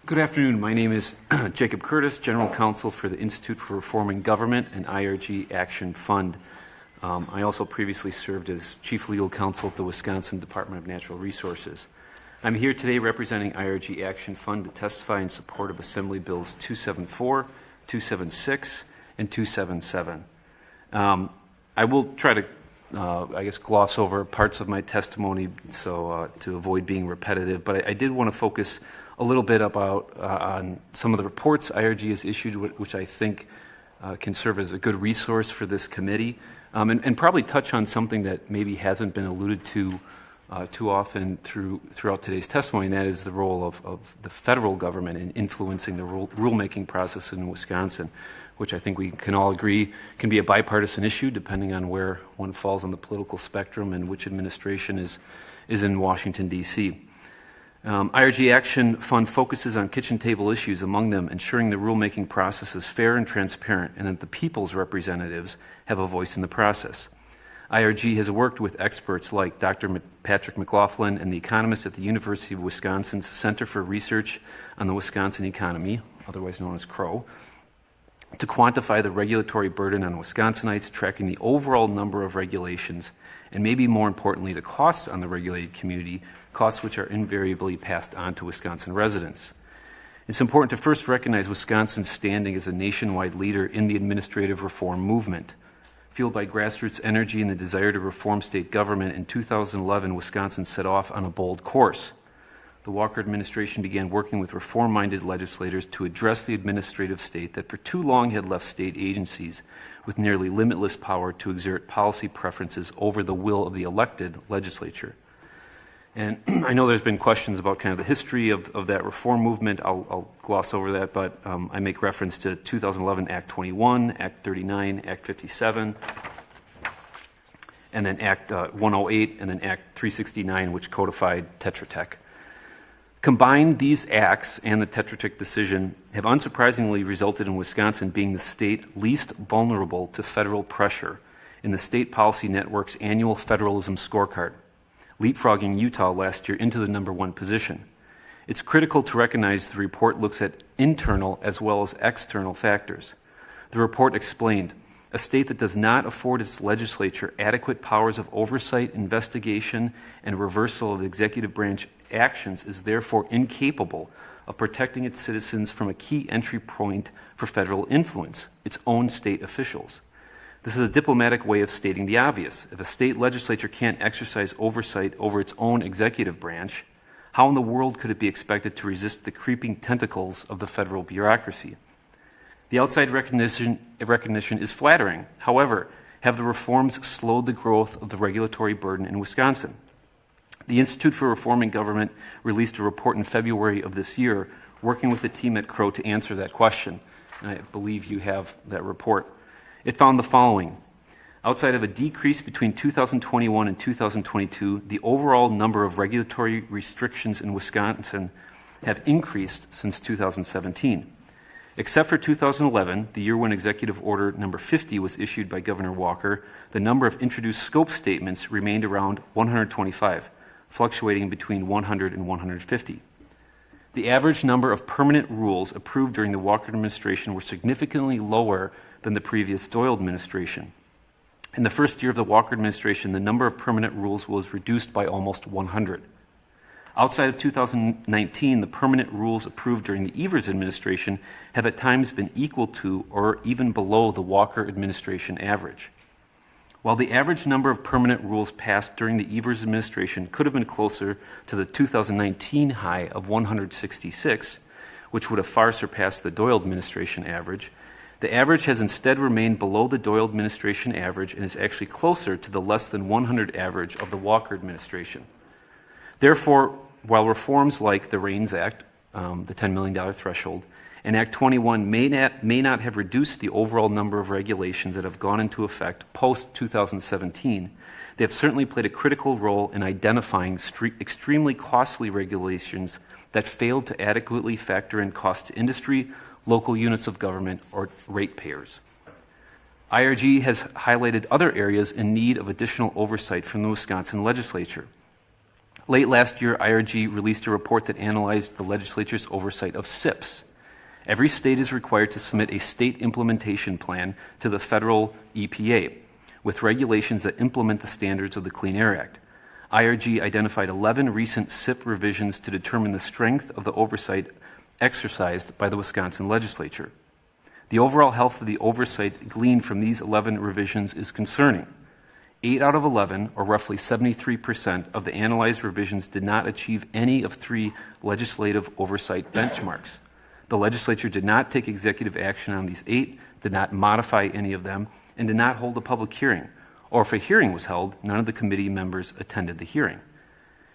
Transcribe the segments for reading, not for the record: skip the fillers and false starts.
Good afternoon. My name is Jacob Curtis, General Counsel for the Institute for Reforming Government and IRG Action Fund. I also previously served as Chief Legal Counsel at the Wisconsin Department of Natural Resources. I'm here today representing IRG Action Fund to testify in support of Assembly Bills 274, 276, and 277. I will try to gloss over parts of my testimony to avoid being repetitive, but I did want to focus a little bit about on some of the reports IRG has issued, which I think can serve as a good resource for this committee, and probably touch on something that maybe hasn't been alluded to too often throughout today's testimony, and that is the role of the federal government in influencing the rulemaking process in Wisconsin, which I think we can all agree can be a bipartisan issue depending on where one falls on the political spectrum and which administration is in Washington, D.C. IRG Action Fund focuses on kitchen table issues, among them ensuring the rulemaking process is fair and transparent and that the people's representatives have a voice in the process. IRG has worked with experts like Dr. Patrick McLaughlin and the economist at the University of Wisconsin's Center for Research on the Wisconsin Economy, otherwise known as CROW, to quantify the regulatory burden on Wisconsinites, tracking the overall number of regulations, and maybe more importantly, the costs on the regulated community, costs which are invariably passed on to Wisconsin residents. It's important to first recognize Wisconsin's standing as a nationwide leader in the administrative reform movement. Fueled by grassroots energy and the desire to reform state government, in 2011, Wisconsin set off on a bold course. The Walker administration began working with reform-minded legislators to address the administrative state that for too long had left state agencies with nearly limitless power to exert policy preferences over the will of the elected legislature. And I know there's been questions about kind of the history of that reform movement. I'll gloss over that, but I make reference to 2011 Act 21, Act 39, Act 57, and then Act 108, and then Act 369, which codified Tetra Tech. Combined, these acts and the Tetra Tech decision have unsurprisingly resulted in Wisconsin being the state least vulnerable to federal pressure in the State Policy Network's annual federalism scorecard, leapfrogging Utah last year into the #1 position. It's critical to recognize the report looks at internal as well as external factors. The report explained, a state that does not afford its legislature adequate powers of oversight, investigation, and reversal of executive branch actions is therefore incapable of protecting its citizens from a key entry point for federal influence, its own state officials. This is a diplomatic way of stating the obvious. If a state legislature can't exercise oversight over its own executive branch, how in the world could it be expected to resist the creeping tentacles of the federal bureaucracy? The outside recognition is flattering. However, have the reforms slowed the growth of the regulatory burden in Wisconsin? The Institute for Reforming Government released a report in February of this year, working with the team at CROW to answer that question. And I believe you have that report. It found the following. Outside of a decrease between 2021 and 2022, the overall number of regulatory restrictions in Wisconsin have increased since 2017. Except for 2011, the year when Executive Order number 50 was issued by Governor Walker, the number of introduced scope statements remained around 125, fluctuating between 100 and 150. The average number of permanent rules approved during the Walker administration were significantly lower than the previous Doyle administration. In the first year of the Walker administration, the number of permanent rules was reduced by almost 100. Outside of 2019, the permanent rules approved during the Evers administration have at times been equal to or even below the Walker administration average. While the average number of permanent rules passed during the Evers administration could have been closer to the 2019 high of 166, which would have far surpassed the Doyle administration average, the average has instead remained below the Doyle administration average and is actually closer to the less than 100 average of the Walker administration. Therefore, while reforms like the REINS Act, the $10 million threshold, and Act 21 may not have reduced the overall number of regulations that have gone into effect post-2017, they have certainly played a critical role in identifying extremely costly regulations that failed to adequately factor in cost to industry, local units of government, or ratepayers. IRG has highlighted other areas in need of additional oversight from the Wisconsin legislature. Late last year, IRG released a report that analyzed the legislature's oversight of SIPs. Every state is required to submit a state implementation plan to the federal EPA with regulations that implement the standards of the Clean Air Act. IRG identified 11 recent SIP revisions to determine the strength of the oversight exercised by the Wisconsin legislature. The overall health of the oversight gleaned from these 11 revisions is concerning. 8 out of 11, or roughly 73% of the analyzed revisions, did not achieve any of 3 legislative oversight benchmarks. The legislature did not take executive action on these 8, did not modify any of them, and did not hold a public hearing. Or if a hearing was held, none of the committee members attended the hearing.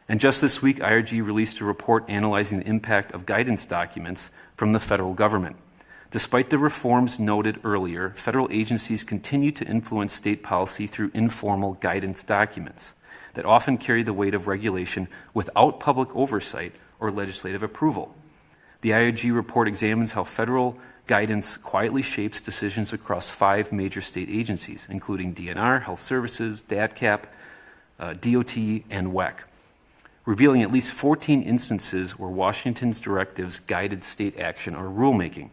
And just this week, IRG released a report analyzing the impact of guidance documents from the federal government. Despite the reforms noted earlier, federal agencies continue to influence state policy through informal guidance documents that often carry the weight of regulation without public oversight or legislative approval. The IRG report examines how federal guidance quietly shapes decisions across 5 major state agencies, including DNR, Health Services, DATCAP, DOT, and WEC, revealing at least 14 instances where Washington's directives guided state action or rulemaking.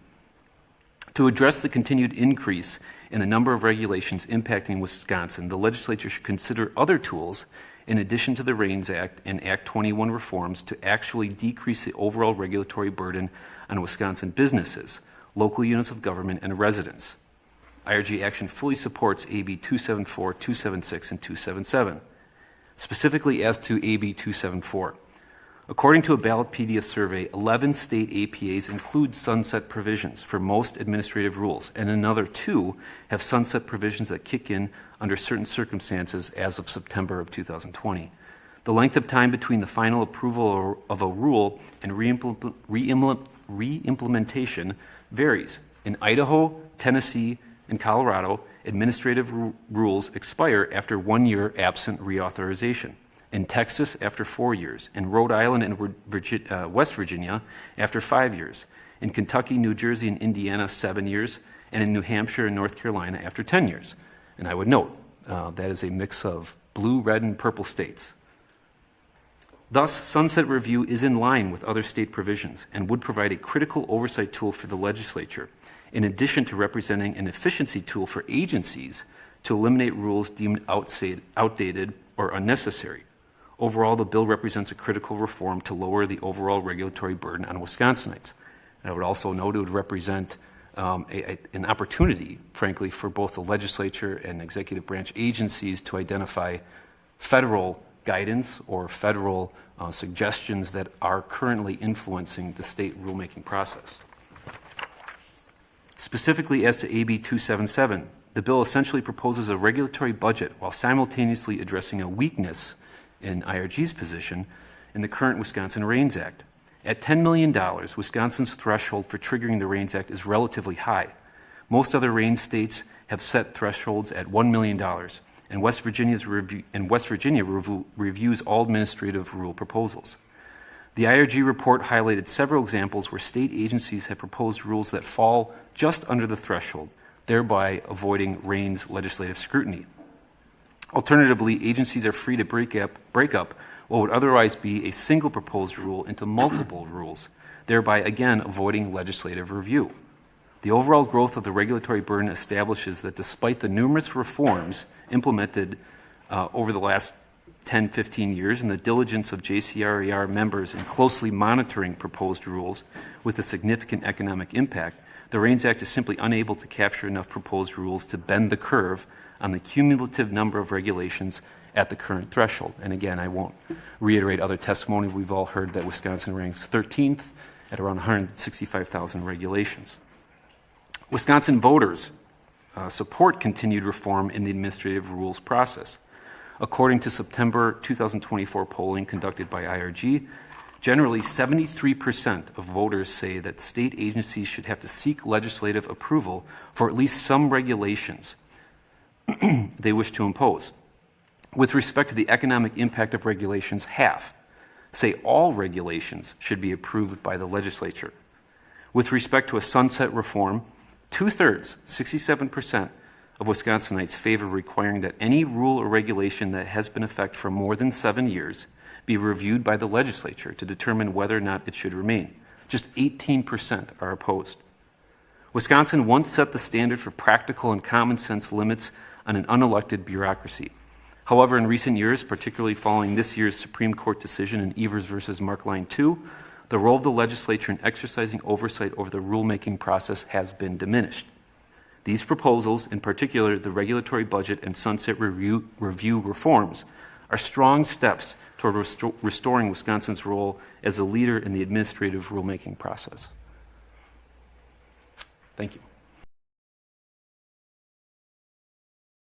To address the continued increase in the number of regulations impacting Wisconsin, the legislature should consider other tools in addition to the REINS Act and Act 21 reforms to actually decrease the overall regulatory burden on Wisconsin businesses, local units of government, and residents. IRG Action fully supports AB 274, 276, and 277. Specifically as to AB 274, according to a Ballotpedia survey, 11 state APAs include sunset provisions for most administrative rules, and another 2 have sunset provisions that kick in under certain circumstances as of September of 2020. The length of time between the final approval of a rule and reimplementation varies. In Idaho, Tennessee, and Colorado, administrative rules expire after 1 year absent reauthorization. In Texas, after 4 years. In Rhode Island and West Virginia, after 5 years. In Kentucky, New Jersey, and Indiana, 7 years. And in New Hampshire and North Carolina, after 10 years. And I would note, that is a mix of blue, red, and purple states. Thus, sunset review is in line with other state provisions and would provide a critical oversight tool for the legislature, in addition to representing an efficiency tool for agencies to eliminate rules deemed outdated or unnecessary. Overall, the bill represents a critical reform to lower the overall regulatory burden on Wisconsinites. And I would also note it would represent an opportunity, frankly, for both the legislature and executive branch agencies to identify federal guidance or federal suggestions that are currently influencing the state rulemaking process. Specifically as to AB 277, the bill essentially proposes a regulatory budget while simultaneously addressing a weakness in IRG's position in the current Wisconsin REINS Act. At $10 million, Wisconsin's threshold for triggering the REINS Act is relatively high. Most other REINS states have set thresholds at $1 million, and West Virginia reviews all administrative rule proposals. The IRG report highlighted several examples where state agencies have proposed rules that fall just under the threshold, thereby avoiding REINS legislative scrutiny. Alternatively, agencies are free to break up what would otherwise be a single proposed rule into multiple rules, thereby again avoiding legislative review. The overall growth of the regulatory burden establishes that despite the numerous reforms implemented over the last 10, 15 years and the diligence of JCRER members in closely monitoring proposed rules with a significant economic impact, the REINS Act is simply unable to capture enough proposed rules to bend the curve on the cumulative number of regulations at the current threshold. And again, I won't reiterate other testimony. We've all heard that Wisconsin ranks 13th at around 165,000 regulations. Wisconsin voters support continued reform in the administrative rules process. According to September 2024 polling conducted by IRG, generally 73% of voters say that state agencies should have to seek legislative approval for at least some regulations they wish to impose. With respect to the economic impact of regulations, half say all regulations should be approved by the legislature. With respect to a sunset reform, 2/3, 67% of Wisconsinites favor requiring that any rule or regulation that has been in effect for more than 7 years be reviewed by the legislature to determine whether or not it should remain. Just 18% are opposed. Wisconsin once set the standard for practical and common sense limits on an unelected bureaucracy. However, in recent years, particularly following this year's Supreme Court decision in Evers versus Markline 2, the role of the legislature in exercising oversight over the rulemaking process has been diminished. These proposals, in particular the regulatory budget and sunset review reforms, are strong steps toward restoring Wisconsin's role as a leader in the administrative rulemaking process. Thank you.